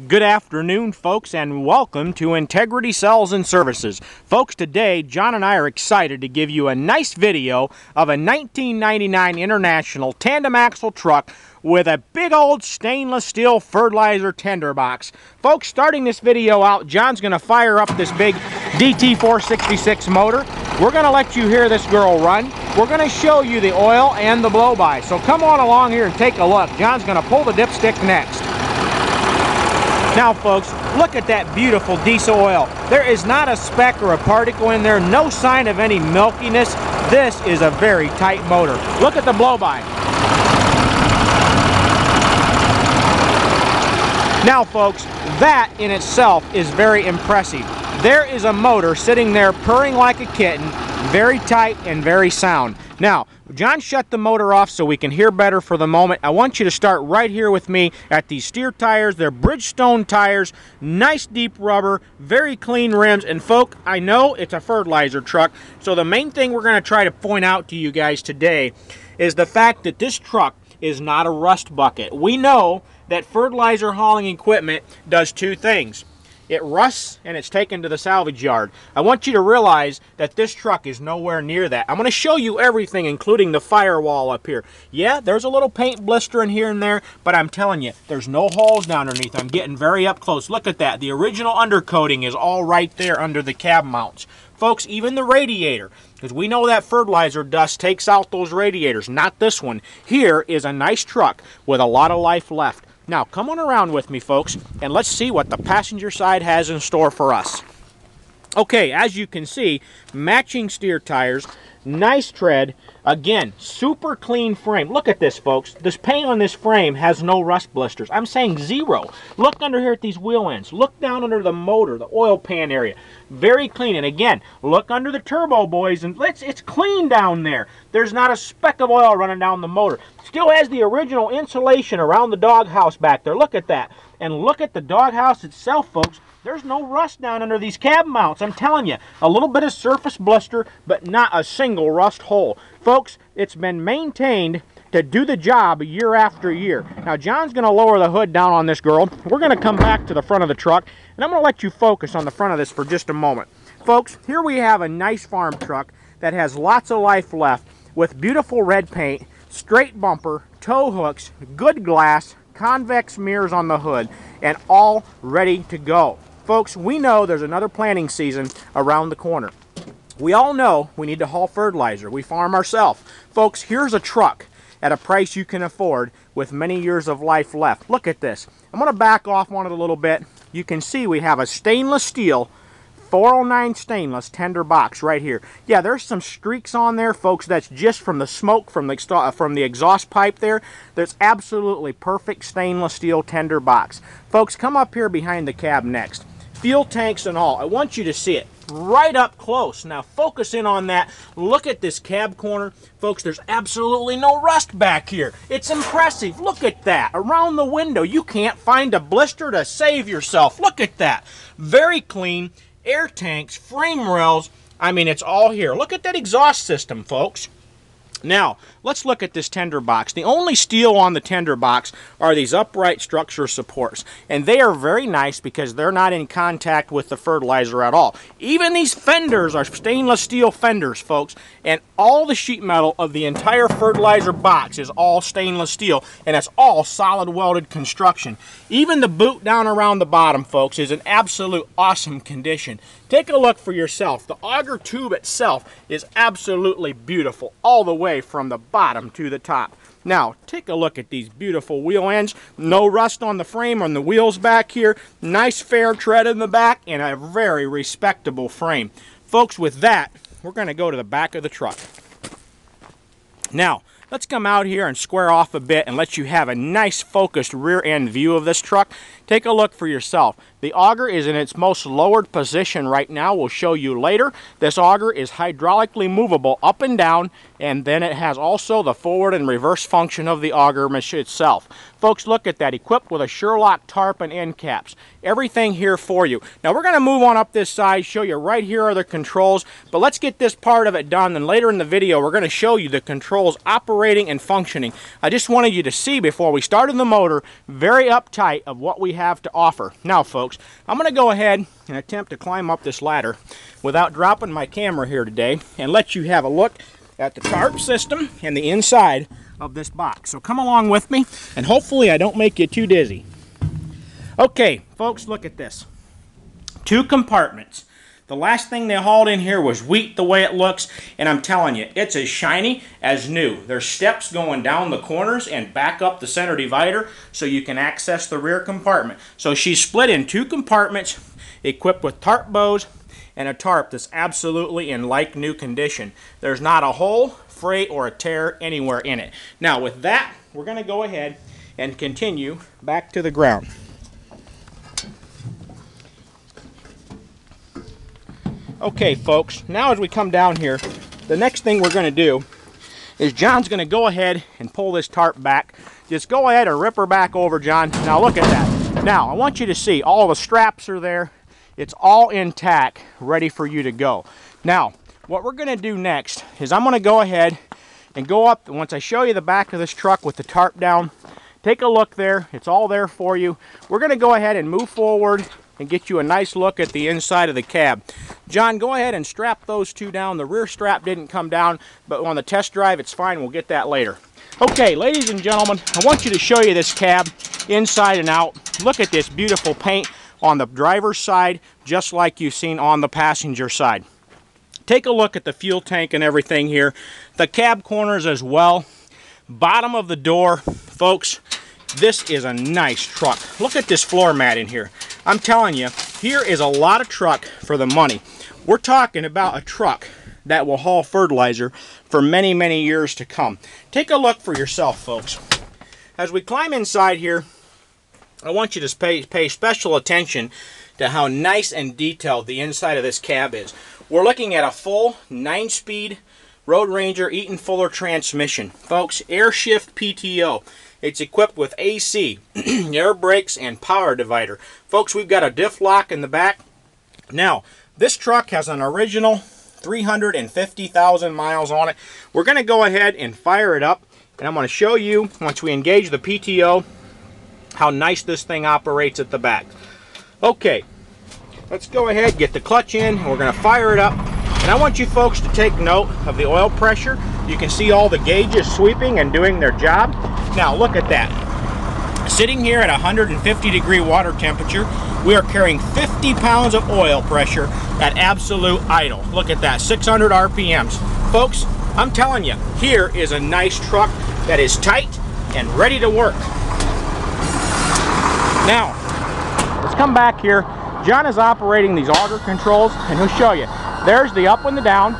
Good afternoon, folks, and welcome to Integrity Sales and Services. Folks, today, John and I are excited to give you a nice video of a 1999 International tandem axle truck with a big old stainless steel fertilizer tender box. Folks, starting this video out, John's going to fire up this big DT466 motor. We're going to let you hear this girl run. We're going to show you the oil and the blow-by. So come on along here and take a look. John's going to pull the dipstick next. Now folks, look at that beautiful diesel oil. There is not a speck or a particle in there, no sign of any milkiness. This is a very tight motor. Look at the blow-by. Now folks, that in itself is very impressive. There is a motor sitting there purring like a kitten, very tight and very sound. Now, John shut the motor off so we can hear better for the moment. I want you to start right here with me at these steer tires. They're Bridgestone tires, nice deep rubber, very clean rims. And folks, I know it's a fertilizer truck, so the main thing we're going to try to point out to you guys today is the fact that this truck is not a rust bucket. We know that fertilizer hauling equipment does two things. It rusts and it's taken to the salvage yard. I want you to realize that this truck is nowhere near that. I'm going to show you everything, including the firewall up here. Yeah, there's a little paint blister in here and there, but I'm telling you, there's no holes down underneath. I'm getting very up close. Look at that. The original undercoating is all right there under the cab mounts. Folks, even the radiator, because we know that fertilizer dust takes out those radiators, not this one. Here is a nice truck with a lot of life left. Now, come on around with me, folks, and let's see what the passenger side has in store for us. Okay, as you can see, matching steer tires, nice tread, again, super clean frame. Look at this, folks. This paint on this frame has no rust blisters. I'm saying zero. Look under here at these wheel ends. Look down under the motor, the oil pan area. Very clean. And again, look under the turbo, boys, and it's clean down there. There's not a speck of oil running down the motor. Still has the original insulation around the doghouse back there. Look at that. And look at the doghouse itself, folks. There's no rust down under these cab mounts. I'm telling you, a little bit of surface blister, but not a single rust hole. Folks, it's been maintained to do the job year after year. Now, John's going to lower the hood down on this girl. We're going to come back to the front of the truck, and I'm going to let you focus on the front of this for just a moment. Folks, here we have a nice farm truck that has lots of life left with beautiful red paint, straight bumper, tow hooks, good glass, convex mirrors on the hood, and all ready to go. Folks, we know there's another planting season around the corner. We all know we need to haul fertilizer. We farm ourselves. Folks, here's a truck at a price you can afford with many years of life left. Look at this. I'm going to back off on it a little bit. You can see we have a stainless steel 409 stainless tender box right here. Yeah, there's some streaks on there, folks. That's just from the smoke from the exhaust pipe there. There's absolutely perfect stainless steel tender box. Folks, come up here behind the cab next. Fuel tanks and all. I want you to see it right up close. Now focus in on that. Look at this cab corner. Folks, there's absolutely no rust back here. It's impressive. Look at that. Around the window, you can't find a blister to save yourself. Look at that. Very clean. Air tanks, frame rails, I mean, it's all here. Look at that exhaust system, folks. Now, let's look at this tender box. The only steel on the tender box are these upright structure supports. And they are very nice because they're not in contact with the fertilizer at all. Even these fenders are stainless steel fenders, folks. And all the sheet metal of the entire fertilizer box is all stainless steel. And it's all solid welded construction. Even the boot down around the bottom, folks, is in absolute awesome condition. Take a look for yourself. The auger tube itself is absolutely beautiful all the way from the bottom to the top. Now, take a look at these beautiful wheel ends. No rust on the frame, on the wheels back here. Nice fair tread in the back and a very respectable frame. Folks, with that, we're going to go to the back of the truck. Now, let's come out here and square off a bit and let you have a nice focused rear end view of this truck. Take a look for yourself. The auger is in its most lowered position right now. We'll show you later. This auger is hydraulically movable up and down, and then it has also the forward and reverse function of the auger machine itself. Folks, look at that. Equipped with a Sherlock tarp and end caps. Everything here for you. Now we're going to move on up this side, show you right here are the controls, but let's get this part of it done, and later in the video we're going to show you the controls operating and functioning. I just wanted you to see before we started the motor, very uptight of what we have to offer. Now folks, I'm going to go ahead and attempt to climb up this ladder without dropping my camera here today and let you have a look at the tarp system and the inside of this box. So come along with me, and hopefully I don't make you too dizzy. Okay folks, look at this. 2 compartments. The last thing they hauled in here was wheat the way it looks, and I'm telling you, it's as shiny as new. There's steps going down the corners and back up the center divider so you can access the rear compartment. So she's split in 2 compartments, equipped with tarp bows and a tarp that's absolutely in like new condition. There's not a hole, fray, or a tear anywhere in it. Now with that, we're going to go ahead and continue back to the ground. Okay folks, now as we come down here, the next thing we're going to do is John's going to go ahead and pull this tarp back. Just go ahead and rip her back over, John. Now look at that. Now I want you to see all the straps are there. It's all intact, ready for you to go. Now what we're going to do next is I'm going to go ahead and go up, once I show you the back of this truck with the tarp down, take a look there. It's all there for you. We're going to go ahead and move forward and get you a nice look at the inside of the cab. John, go ahead and strap those 2 down. The rear strap didn't come down, but on the test drive it's fine. We'll get that later. Okay, ladies and gentlemen, I want you to show you this cab inside and out. Look at this beautiful paint on the driver's side, just like you've seen on the passenger side. Take a look at the fuel tank and everything here. The cab corners as well. Bottom of the door, folks, this is a nice truck. Look at this floor mat in here. I'm telling you, here is a lot of truck for the money. We're talking about a truck that will haul fertilizer for many, many years to come. Take a look for yourself, folks. As we climb inside here, I want you to pay special attention to how nice and detailed the inside of this cab is. We're looking at a full 9-speed Road Ranger Eaton Fuller transmission. Folks, air shift PTO. It's equipped with AC, air brakes, and power divider. Folks, we've got a diff lock in the back. Now, this truck has an original 350,000 miles on it. We're going to go ahead and fire it up, and I'm going to show you, once we engage the PTO, how nice this thing operates at the back. Okay, let's go ahead, get the clutch in, and we're going to fire it up. And I want you folks to take note of the oil pressure. You can see all the gauges sweeping and doing their job. Now look at that. Sitting here at 150-degree water temperature, we are carrying 50 pounds of oil pressure at absolute idle. Look at that, 600 RPMs. Folks, I'm telling you, here is a nice truck that is tight and ready to work. Now, let's come back here. John is operating these auger controls, and he'll show you. There's the up and the down.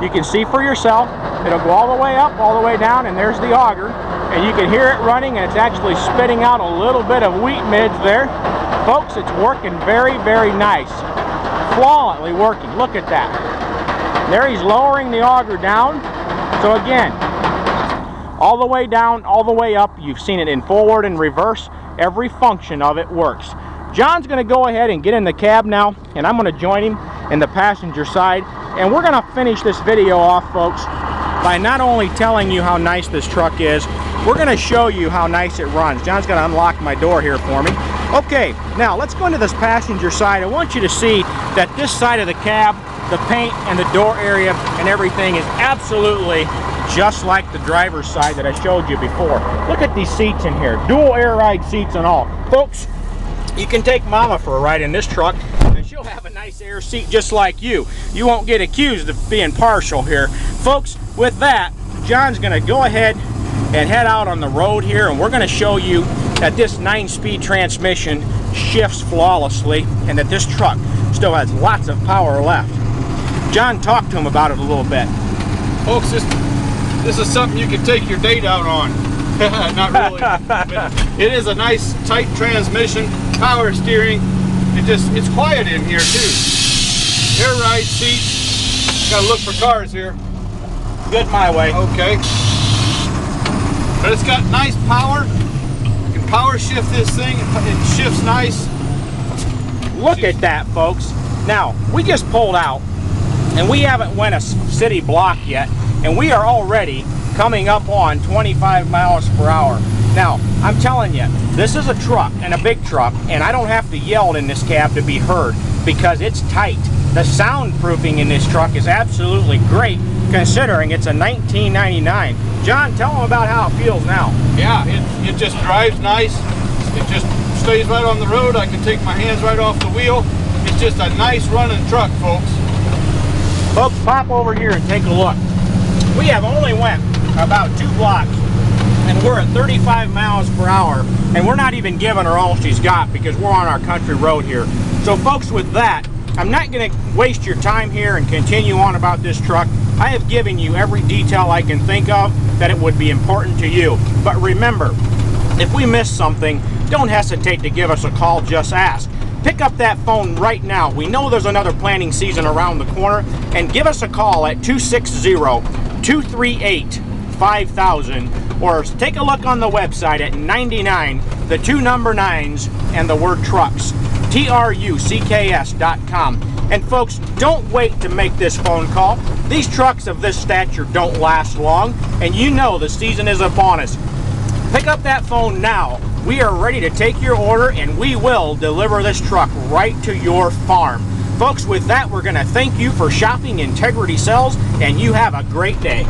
You can see for yourself. It'll go all the way up, all the way down, and there's the auger. And you can hear it running, and it's actually spitting out a little bit of wheat midge there. Folks, it's working very, very nice. Flawlessly working. Look at that. There he's lowering the auger down. So again, all the way down, all the way up. You've seen it in forward and reverse. Every function of it works. John's going to go ahead and get in the cab now, and I'm going to join him in the passenger side. And we're going to finish this video off, folks, by not only telling you how nice this truck is, we're going to show you how nice it runs. John's going to unlock my door here for me. Okay, now let's go into this passenger side. I want you to see that this side of the cab, the paint and the door area and everything is absolutely just like the driver's side that I showed you before. Look at these seats in here, dual air ride seats and all. Folks, you can take Mama for a ride in this truck, and she'll have a nice air seat just like you. You won't get accused of being partial here. Folks, with that, John's going to go ahead and head out on the road here, and we're going to show you that this 9-speed transmission shifts flawlessly and that this truck still has lots of power left. John, talk to him about it a little bit. Folks, this is something you can take your date out on. Not really. It is a nice tight transmission, power steering. It's quiet in here too. Air ride seats. Gotta look for cars here. Good my way. Okay. But it's got nice power. You can power shift this thing. It shifts nice. Look at that, folks. Now, we just pulled out, and we haven't went a city block yet, and we are already coming up on 25 miles per hour. Now, I'm telling you, this is a truck, and a big truck, and I don't have to yell in this cab to be heard because it's tight. The soundproofing in this truck is absolutely great, considering it's a 1999. John, tell them about how it feels now. Yeah, it just drives nice. It just stays right on the road. I can take my hands right off the wheel. It's just a nice running truck, folks. Folks, pop over here and take a look. We have only went about 2 blocks, and we're at 35 miles per hour, and we're not even giving her all she's got because we're on our country road here. So folks, with that, I'm not going to waste your time here and continue on about this truck. I have given you every detail I can think of that it would be important to you. But remember, if we miss something, don't hesitate to give us a call, just ask. Pick up that phone right now. We know there's another planting season around the corner, and give us a call at 260-238-5000, or take a look on the website at 99, the 2 number 9s, and the word trucks, trucks.com. And folks, don't wait to make this phone call. These trucks of this stature don't last long, and you know the season is upon us. Pick up that phone now. We are ready to take your order, and we will deliver this truck right to your farm. Folks, with that, we're going to thank you for shopping Integrity Cells, and you have a great day.